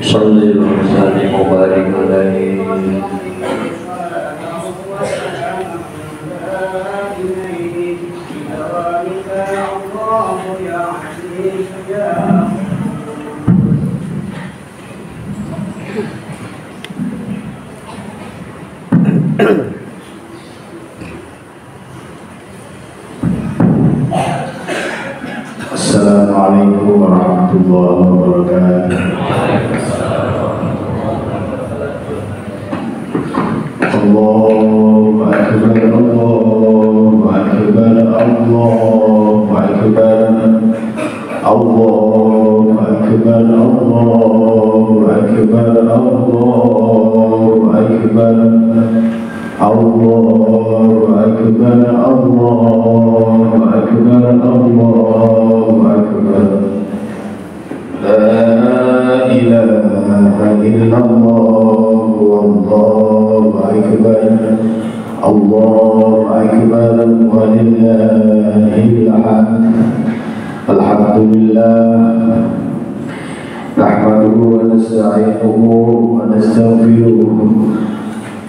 Salli wa sallim wa barik alaihi. Assalamualaikum warahmatullahi wabarakatuh. Allahu akbar, Allahu akbar, Allahu akbar, Allahu akbar, Allahu akbar, Allahu akbar, Allahu akbar, Allahu akbar, Allahu akbar. La ilaha illallah, wallahu akbar, Allahu akbar, walillahil hamd. Alhamdulillah, nahmaduhu wa nasta'inuhu wa nastaghfiruh.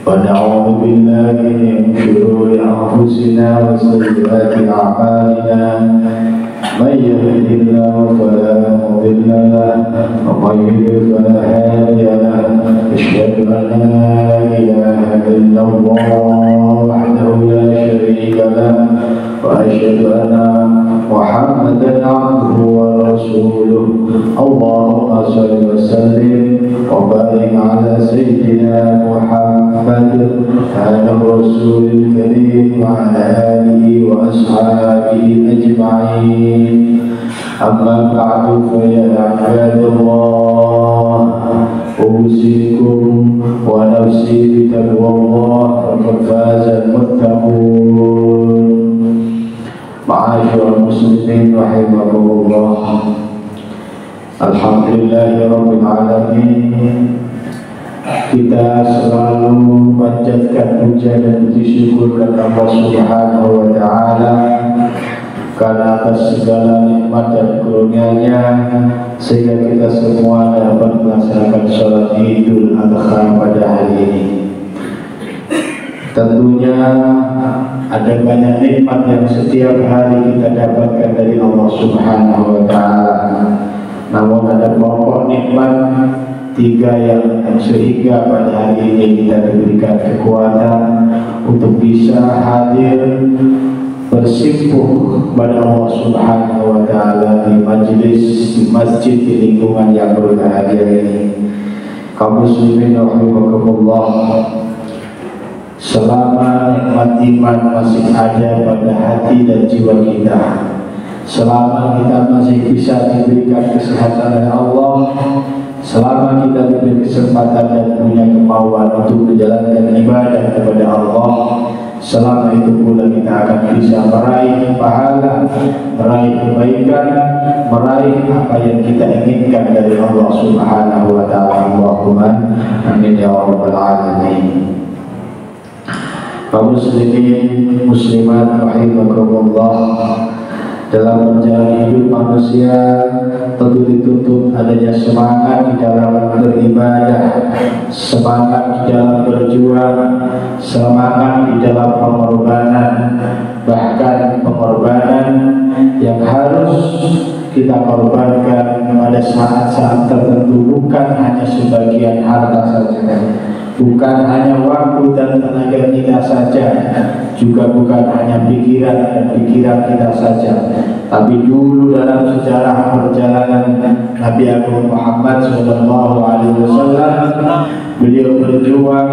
ونعوذ بالله من شرور أنفسنا وسيئات أعمالنا من يهده الله فلا مضل له ومن يضلل فلا هادي له أشهد أن لا إله إلا الله وحده لا شريك له وأشهد أن محمدا عبده ورسوله اللهم صل وسلم وبارك على سيدنا محمد هذا الرسول الكريم وعلى آله وأصحابه أجمعين. أما بعد فيا عباد الله أوصيكم ونفسي بتقوى الله فقد فاز المتقون. Ma'asyiral muslimin rahimakumullah. Alhamdulillahirabbil alamin. Kita selalu panjatkan puja dan puji syukur kepada Allah Subhanahu wa taala karena atas segala nikmat dan karunia-Nya sehingga kita semua dapat melaksanakan salat Idul Adha pada hari ini. Tentunya ada banyak nikmat yang setiap hari kita dapatkan dari Allah Subhanahu wa taala. Namun ada pokok nikmat tiga yang sehingga pada hari ini kita diberikan kekuatan untuk bisa hadir bersimpuh pada Allah Subhanahu wa taala di majlis di masjid di lingkungan yang berbahagia ini. Kaum muslimin rahimakumullah, selama nikmat iman masih ada pada hati dan jiwa kita, selama kita masih bisa diberikan kesehatan oleh Allah, selama kita diberi kesempatan dan punya kemauan untuk menjalankan ibadah kepada Allah, selama itu pula kita akan bisa meraih pahala, meraih kebaikan, meraih apa yang kita inginkan dari Allah Subhanahu wa taala. Allahumma amin ya rabbal alamin. Kaum muslimin muslimat rahimakumullah, dalam menjalani hidup manusia tentu dituntut adanya semangat di dalam beribadah, semangat di dalam berjuang, semangat di dalam pengorbanan, bahkan pengorbanan yang harus kita korbankan pada saat-saat tertentu bukan hanya sebagian harta saja, bukan hanya waktu dan tenaga kita saja, juga bukan hanya pikiran dan pikiran kita saja, tapi dulu dalam sejarah perjalanan Nabi Agung Muhammad SAW, beliau berjuang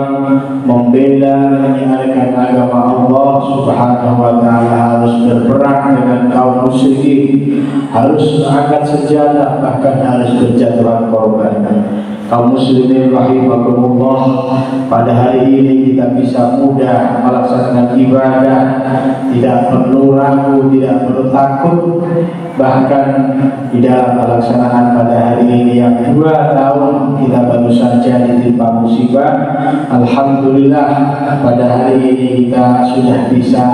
membela menyiarkan agama Allah Subhanahu wa taala, harus berperang dengan kaum musyrikin, harus angkat senjata, bahkan harus berjatuhan korban. Kaum muslimin rahimakumullah, pada hari ini kita bisa mudah melaksanakan ibadah, tidak perlu ragu, tidak perlu takut, bahkan di dalam pelaksanaan pada hari ini yang 2 tahun kita baru saja ditimpa musibah. Alhamdulillah pada hari ini kita sudah bisa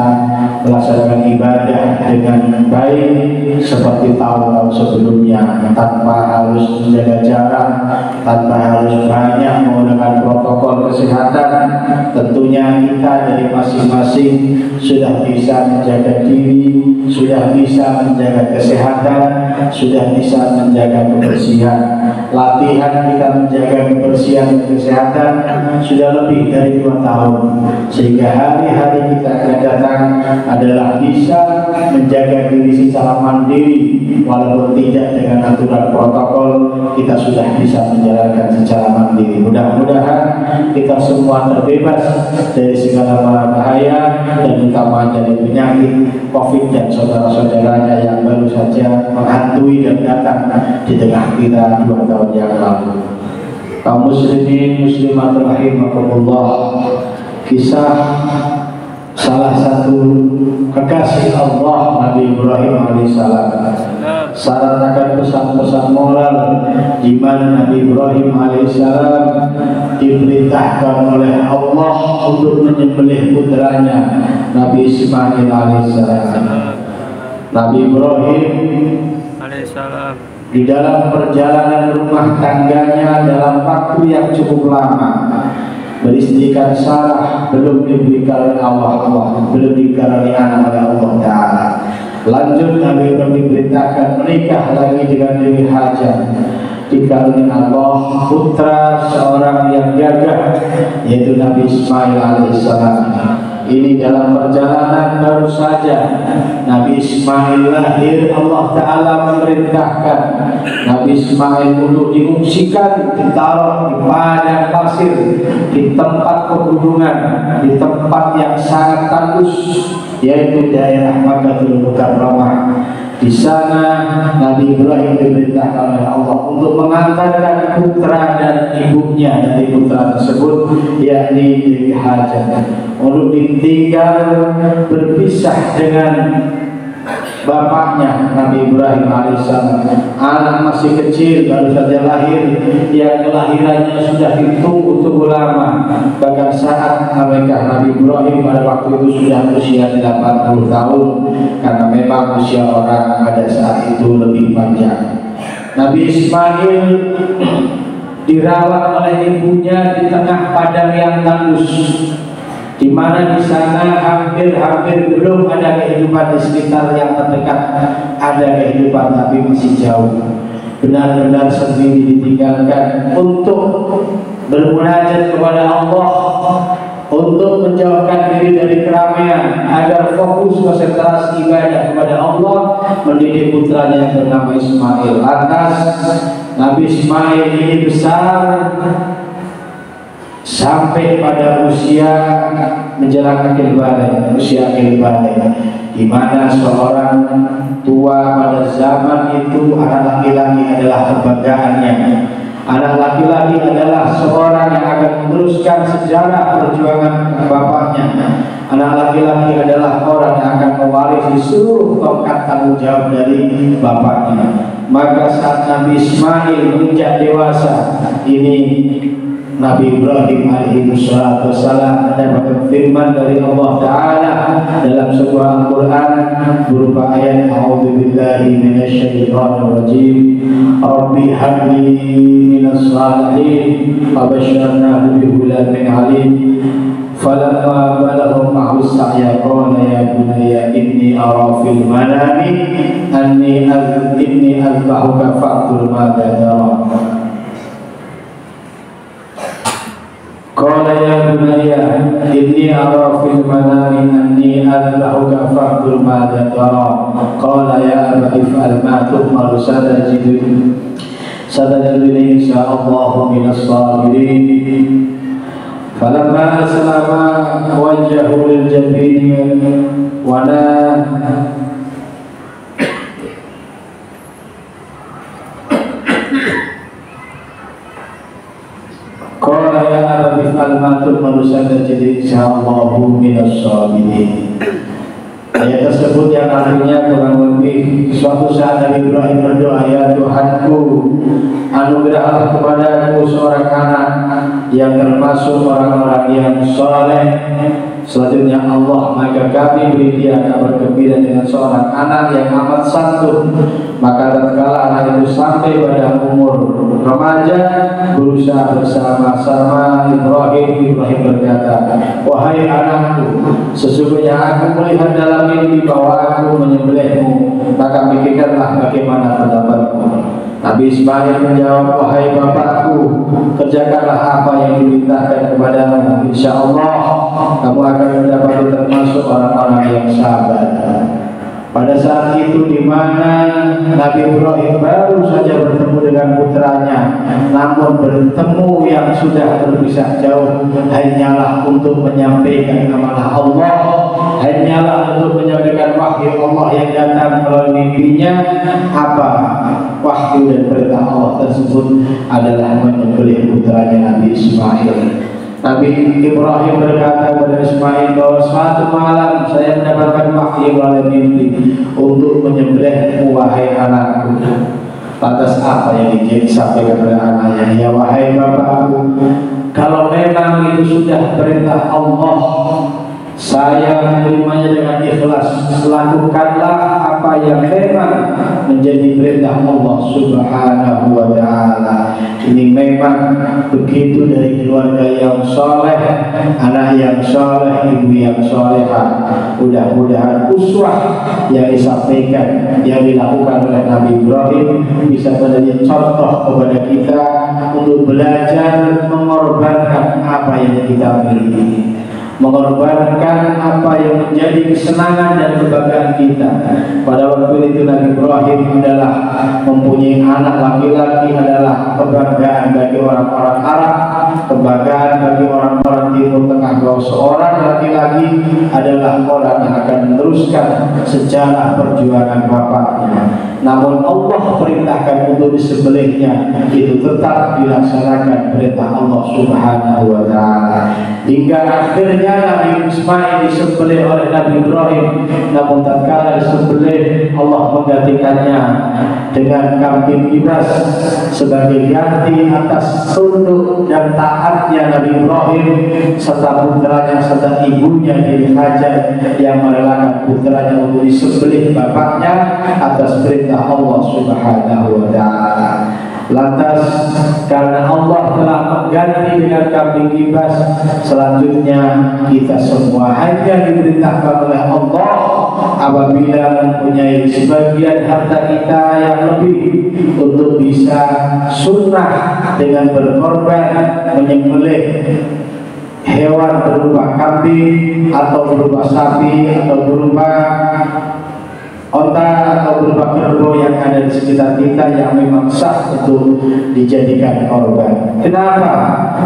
melaksanakan ibadah dengan baik seperti tahun-tahun sebelumnya, tanpa harus menjaga jarak, tanpa harus banyak menggunakan protokol kesehatan. Tentunya kita dari masing-masing sudah bisa menjaga diri, sudah bisa menjaga kesehatan, sudah bisa menjaga kebersihan. Latihan kita menjaga kebersihan dan kesehatan sudah lebih dari 2 tahun, sehingga hari-hari kita akan datang adalah bisa menjaga diri secara mandiri, walaupun tidak dengan aturan protokol. Kita sudah bisa menjalankan secara mandiri. Mudah-mudahan kita semua terbebas dari segala bahaya, dan utamanya dari penyakit COVID dan saudara-saudaranya yang baru saja menghantui dan datang di tengah kita 2 tahun yang lalu. Kaum muslimin muslimat rahimakumullah, kisah salah satu kekasih Allah Nabi Ibrahim alaihissalam syarat akan pesan-pesan moral di mana Nabi Ibrahim alaihissalam diperintahkan oleh Allah untuk menyembelih putranya Nabi Ismail alaihissalam. Nabi Ibrahim alaihissalam di dalam perjalanan rumah tangganya dalam waktu yang cukup lama beristrikan Sarah, belum diberikan Allah, belum dikaruniakan oleh Allah Ta'ala. Lanjut Nabi Ibrahim diberitakan menikah lagi dengan Dewi Hajar, dikaruniakan Allah putra seorang yang gagah, yaitu Nabi Ismail alaihissalam. Ini dalam perjalanan baru saja Nabi Ismail lahir, Allah Ta'ala memerintahkan Nabi Ismail untuk diungsikan, ditaruh di padang pasir, di tempat pegunungan, di tempat yang sangat tandus, yaitu daerah Makkahul Mukarramah. Di sana Nabi Ibrahim diperintahkan oleh Allah untuk mengantarkan putra dan ibunya dari putra tersebut, yakni Dewi Hajar, untuk ditinggal berpisah dengan bapaknya Nabi Ibrahim alaihissalam. Anak masih kecil, baru saja lahir, yang kelahirannya sudah ditunggu lama. Bahkan saat menikah Nabi Ibrahim pada waktu itu sudah usia 80 tahun, karena memang usia orang pada saat itu lebih panjang. Nabi Ismail dirawat oleh ibunya di tengah padang yang tandus, di mana di sana hampir belum ada kehidupan. Di sekitar yang terdekat ada kehidupan, tapi masih jauh. Benar-benar sendiri ditinggalkan untuk bermunajat kepada Allah, untuk menjauhkan diri dari keramaian, agar fokus konsentrasi ibadah kepada Allah, mendidik putranya yang bernama Ismail. Lantas Nabi Ismail ini besar sampai pada usia menjelang akhir balik, usia akhir balik, di mana seorang tua pada zaman itu anak laki-laki adalah kebanggaannya. Anak laki-laki adalah seorang yang akan meneruskan sejarah perjuangan bapaknya. Anak laki-laki adalah orang yang akan mewarisi seluruh tongkat tanggung jawab dari bapaknya. Maka saat Nabi Ismail menginjak dewasa, ini Nabi Ibrahim alaihissalam mendapatkan firman dari Allah Ta'ala dalam sebuah Al-Quran berupa ayat A'udzubillahi minasyaitonirrajim, Rabbi habli minas salihin fabasyarnahu bigulamin alim falamma balagha ma'hu sa'ya qala ya bunayya inni ara fil manami inni azbahuka fa'tul madza tara. Qala ya bunayya inni ara fil manami anni adbahuka fa'tul madza tara. Qala ya abati if'al ma tu'mar satajiduni insyaallahu minas sabirin. Falamma aslama wajhahu lil jabin wa qala ya abati if'al ma tu'mar satajiduni insyaallahu minas sabirin. Ayat tersebut yang artinya kurang lebih, suatu saat Nabi Ibrahim berdoa, ya Tuhanku, anugerahlah kepadaku seorang anak yang termasuk orang-orang yang soleh. Selanjutnya Allah, maka kami beri dia kabar gembira dengan seorang anak yang amat santun. Maka tatkala anak itu sampai pada umur remaja, berusaha bersama-sama Ibrahim berkata, wahai anakku, sesungguhnya aku melihat dalam mimpi bahwa aku menyembelihmu, maka pikirkanlah bagaimana pendapatmu. Nabi Ismail menjawab, wahai bapakku, kerjakanlah apa yang diperintahkan kepadamu, insya Allah kamu akan mendapati termasuk orang-orang yang sabar. Pada saat itu di mana Nabi Ibrahim baru saja bertemu dengan putranya, namun bertemu yang sudah berpisah jauh hanyalah untuk menyampaikan amanah Allah, hanyalah untuk menyampaikan wahyu Allah yang datang melalui mimpinya. Apa wahyu dan perintah Allah tersebut adalah menyembelih putranya Nabi Ismail. Nabi Ibrahim berkata kepada Ismail bahwa suatu malam saya mendapatkan wahyu melalui mimpi untuk menyembelihmu wahai anakku. Lantas apa yang disampaikan kepada anaknya? Ya wahai bapakku, kalau memang itu sudah perintah Allah, saya menerimanya dengan ikhlas. Lakukanlah apa yang memang menjadi perintah Allah Subhanahu wa ta'ala. Ini memang begitu dari keluarga yang soleh, anak yang soleh, ibu yang solehah. Mudah-mudahan uswah yang disampaikan, yang dilakukan oleh Nabi Ibrahim bisa menjadi contoh kepada kita untuk belajar mengorbankan apa yang kita miliki, mengorbankan apa yang menjadi kesenangan dan kebanggaan kita. Pada waktu itu Nabi Ibrahim adalah mempunyai anak laki-laki adalah kebanggaan bagi orang-orang Arab, kebanggaan bagi orang-orang Timur Tengah bahwa seorang laki-laki adalah orang yang akan meneruskan sejarah perjuangan bapaknya. Namun Allah perintahkan untuk disembelihnya, itu tetap dilaksanakan perintah Allah Subhanahu wa ta'ala. Hingga akhirnya Nabi Ismail disembelih oleh Nabi Ibrahim. Namun tatkala disembelih, Allah menggantikannya dengan kambing kibas sebagai ganti atas tunduk dan taatnya Nabi Ibrahim serta putranya serta ibunya Bibi Hajar yang merelakan putranya untuk disembelih bapaknya atas perintah Allah Subhanahu wa ta'ala. Lantas karena Allah telah mengganti dengan kambing kibas, selanjutnya kita semua hanya diperintahkan oleh Allah apabila mempunyai sebagian harta kita yang lebih untuk bisa sunnah dengan berkorban menyembelih hewan berupa kambing atau berupa sapi atau berupa onta atau berupa kerbau yang ada di sekitar kita yang memang sah untuk dijadikan korban. Kenapa?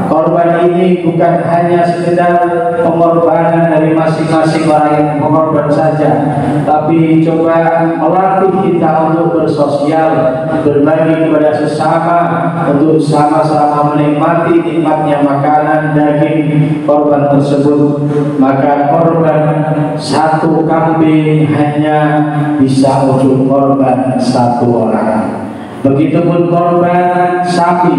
Korban ini bukan hanya sekedar pengorbanan dari masing-masing orang yang mengorban saja, tapi coba melatih kita untuk bersosial, berbagi kepada sesama, untuk sama-sama menikmati nikmatnya makanan daging korban tersebut. Maka korban satu kambing hanya bisa untuk korban satu orang. Begitupun korban sapi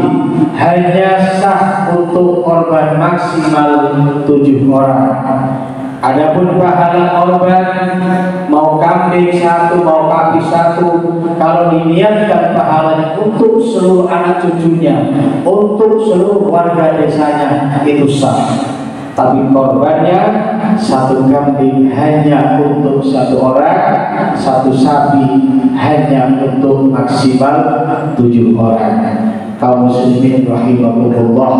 hanya sah untuk korban maksimal 7 orang. Adapun pahala korban mau kambing satu mau sapi satu, kalau diniatkan pahalanya untuk seluruh anak cucunya, untuk seluruh warga desanya, itu sah. Tapi korbannya satu kambing hanya untuk satu orang, satu sapi hanya untuk maksimal 7 orang. Kaum muslimin rahimakumullah,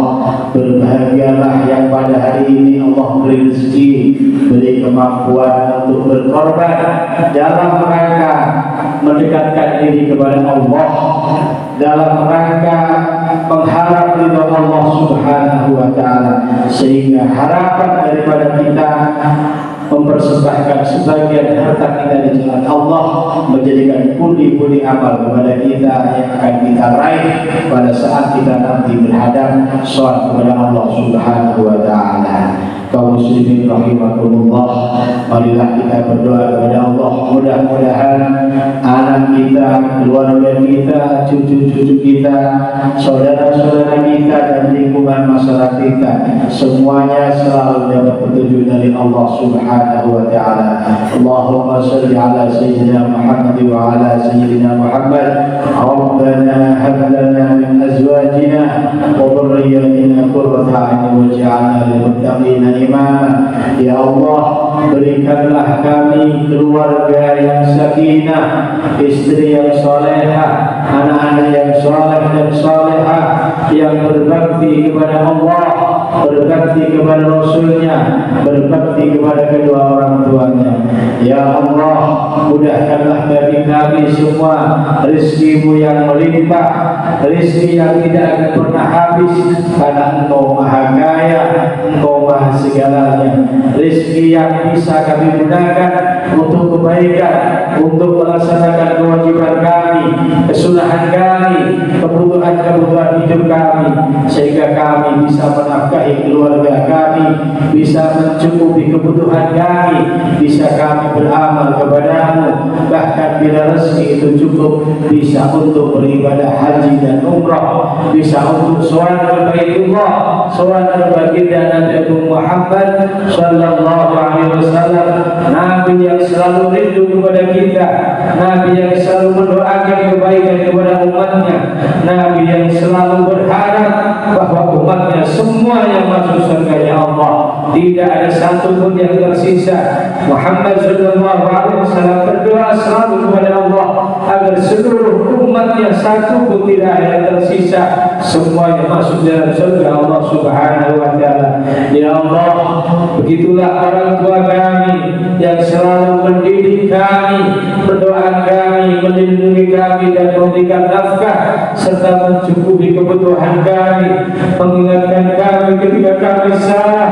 berbahagialah yang pada hari ini Allah beri rezeki, beri kemampuan untuk berkorban dalam rangka mendekatkan diri kepada Allah, dalam rangka mengharap ridha Allah Subhanahu wa ta'ala, sehingga harapan daripada kita mempersembahkan sebagian harta kita di jalan Allah menjadikan pundi-pundi amal kepada kita yang akan kita raih pada saat kita nanti berhadap sholat kepada Allah Subhanahu wa ta'ala. kaum muslimin rahimakumullah. Marilah kita berdoa kepada Allah, mudah-mudahan anak kita, keluarga kita, cucu-cucu kita, saudara-saudara kita, dan lingkungan masyarakat kita semuanya selalu dapat petunjuk dari Allah Subhanahu wa ta'ala. Allahumma shalli ala sayyidina Muhammad wa ala sayyidina Muhammad. Rabbana hab lana min azwajina wa dhurriyyatina qurrata a'yun waj'alna lil muttaqina imama. Ya Allah, berikanlah kami keluarga yang sakinah, istri yang salehah, anak-anak yang saleh dan salehah, yang berbakti kepada Allah, berbakti kepada Rasulnya, berbakti kepada kedua orang tuanya. Ya Allah, mudahkanlah bagi kami semua rezeki-Mu yang melimpah, rezeki yang tidak akan pernah habis, karena Engkau Maha Kaya, Engkau Maha segalanya. Rezeki yang bisa kami gunakan untuk kebaikan, untuk melaksanakan kewajiban kami, kesunahan kami, kebutuhan-kebutuhan hidup kami, sehingga kami bisa menafkahi keluarga kami, bisa mencukupi kebutuhan kami, bisa kami beramal kepada-Mu, bahkan bila rezeki itu cukup, bisa untuk beribadah haji dan umrah, bisa untuk sholat ke Baitullah, sholat ke baginda Nabi Muhammad sallallahu alaihi wasallam, Nabi yang selalu rindu kepada kita, Nabi yang selalu mendoakan kebaikan kepada umatnya, Nabi yang selalu berharap bahwa umatnya semua yang masuk surga Allah, tidak ada satu pun yang tersisa. Muhammad sallallahu alaihi wasallam berdoa selalu kepada Allah agar seluruh umatnya satu pun tidak ada yang tersisa, semuanya masuk dalam surga Allah Subhanahu wa ta'ala. Ya Allah, begitulah orang tua kami yang selalu mendidik kami, mendoakan kami, melindungi kami, dan memberikan nafkah serta mencukupi kebutuhan kami, mengingatkan kami ketika kami salah,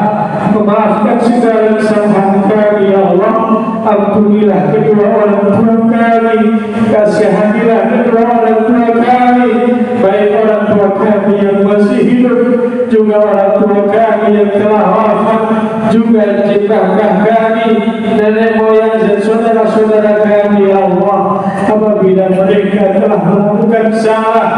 memaafkan segala kesalahan kami. Ya Allah, ampunilah kedua orang tua kami, kasihanilah kedua orang tua kami, baik orang tua kami yang masih hidup, juga orang tua kami yang telah wafat, juga ciptakan kami, nenek moyang dan saudara-saudara kami. Ya Allah, apabila mereka telah melakukan salah,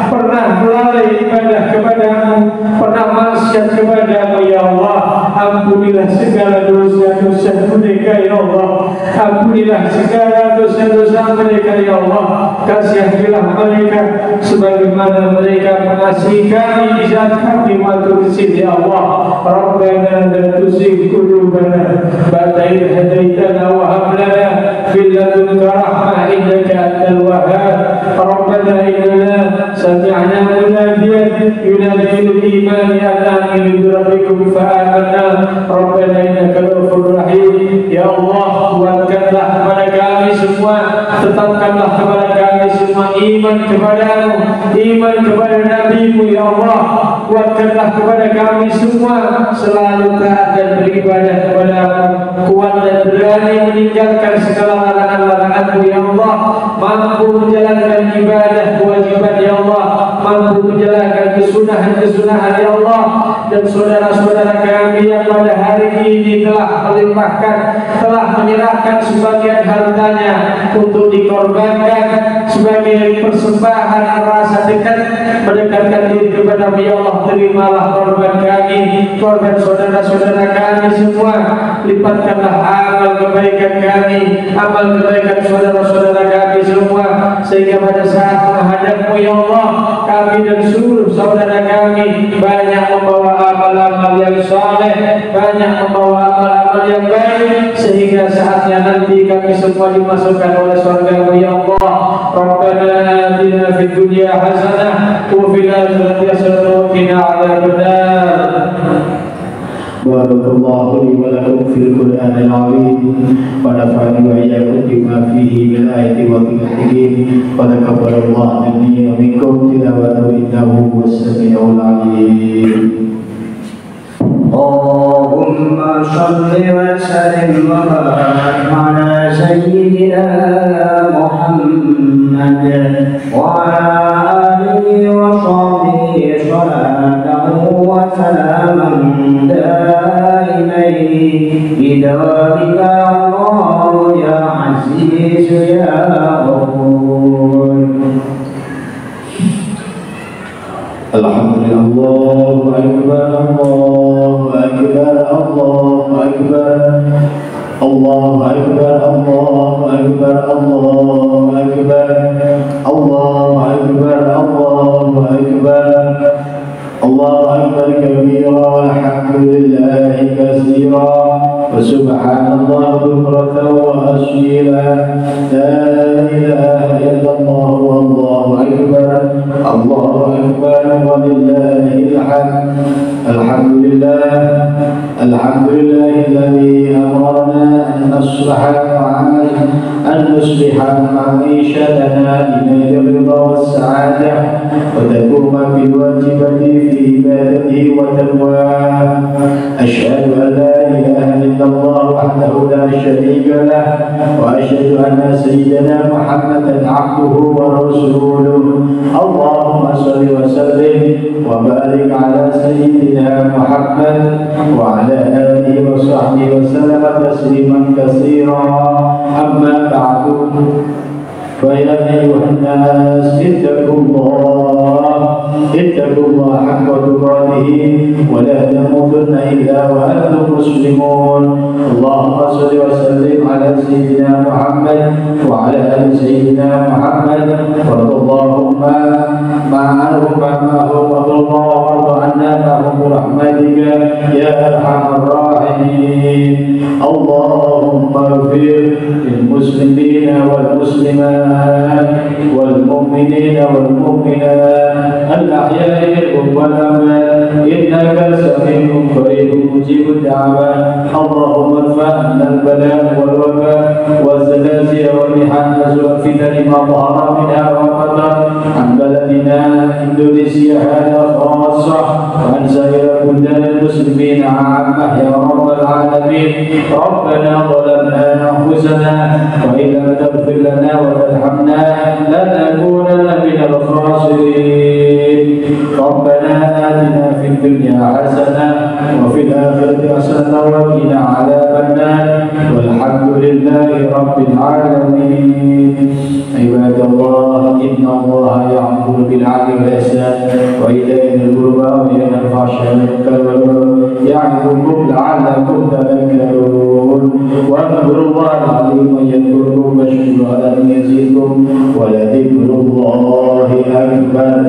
pernah melalai ibadah kepada-Mu, pernah maksiat kepada-Mu, ya Allah, ampunilah segala dosa-dosa mereka. Ya Allah, ampunilah segala dosa-dosa mereka. Ya Allah, kasihanilah mereka sebagaimana mereka mengasihi kami di saat kami waktu di sini. Ya Allah, Rabbana la tuzigh qulubana ba'da idh hadaitana wa hab lana min ladunka rahmah innaka antal wahhab. Rabbana innana sami'na munadiyan yunadi lil iman an aminu bi rabbikum fa amanna. Rabbana innaka ghafurur rahim. Ya Allah, kuatkanlah kepada kami semua, tetapkanlah kepada kami semua iman kepada-Mu, iman kepada Nabi-Mu. Ya Allah, kuatkanlah kepada kami semua selalu taat dan beribadah kepada-Mu, kuat dan berani meninggalkan segala larangan-larangan-Mu. Ya Allah, mampu menjalankan ibadah kewajiban. Ya Allah, mampu menjalankan kesunahan-kesunahan. Ya Allah, dan saudara-saudara kami yang pada hari ini telah melimpahkan, telah menyerahkan sebagian hartanya untuk dikorbankan sebagai persembahan rasa dekat, mendekatkan diri kepada-Mu. Ya Allah, terimalah korban kami, korban saudara-saudara kami semua. Lipatkanlah amal kebaikan kami, amal kebaikan saudara-saudara kami semua, sehingga pada saat menghadap-Mu, ya Allah, kami dan seluruh saudara kami banyak membawa amal-amal yang saleh, banyak membawa amal-amal yang baik, sehingga saatnya nanti kami semua dimasukkan oleh surga-Mu. Ya Allah, Rabbana atina fid dunya hasanah wa fil akhirati hasanah wa qina adzabannar. Barakallahu li wa lakum fil Qur'anil azim wa nafa'ani wa iyyakum bima fihi min ayati wa dhikrin wa takabbalallahu minni wa minkum tilawatahu innahu was-sami'ul 'alim. Allahumma shalli wa sallim wa barik ala sayyidina Muhammad wa ala alihi wa sahbihi sallallahu wa salaman da'iman بدوامك الله يا عزيز يا غفور. Alhamdulillah, Allahu Akbar, Allahu Akbar, Allahu Akbar, Allahu Akbar, Allahu Akbar, Allahu Akbar, Allahu Akbar, Allahu Akbar, Allahu Akbar kabira walhamdulillahi katsira wa subhanallah bukratan wa asila. La ilaha illallah wallahu akbar, Allahu akbar walillahil hamd. Alhamdulillah, alhamdulillahilladzi amarna an nusliha ma'ishatana ila ridha was sa'adah wa takuma bil wajibati fi ibadatihi wa taqwah. Asyhadu an la ilaha illallah wahdahu la syarika lah wa asyhadu anna sayyidana Muhammadan abduhu wa rasuluh. Allahumma shalli wa sallim wa barik ala sayyidina Muhammad wa ala alihi wa sahbihi wa sallam tasliman katsira. Amma ba'du, فيا أيها الناس اتقوا الله حق تقاته ولا تموتن إلا وأنتم مسلمون. اللهم صل وسلم على سيدنا محمد وعلى آل سيدنا محمد وارض اللهم عنهم وارض عنا معهم برحمتك يا أرحم الراحمين. اللهم اغفر للمسلمين والمسلمات والمؤمنين والمؤمنات الأحياء منهم والأموات إنك سميع قريب مجيب الدعوات. اللهم ادفع عنا البلاء والوباء والزلازل والمحن والفتن ما ظهر منها وبطن عن بلدنا إندونيسيا هذا خاصة وعن سائر بلدان المسلمين عامة يا رب العالمين. ربنا ظلمنا أنفسنا وإن لم تغفر لنا وترحمنا لنكونن من الخاسرين. ربنا آتنا في الدنيا حسنة وفي الآخرة حسنة وقنا عذاب النار والحمد لله رب العالمين. عباد الله، إن الله يأمر بالعدل والإحسان وإيتاء ذي القربى وينهى عن الفحشاء والمنكر والبغي يعظكم لعلكم تذكرون. واذكروا الله العظيم يذكركم واشكروا على أن يزيدكم ولذكر الله أكبر.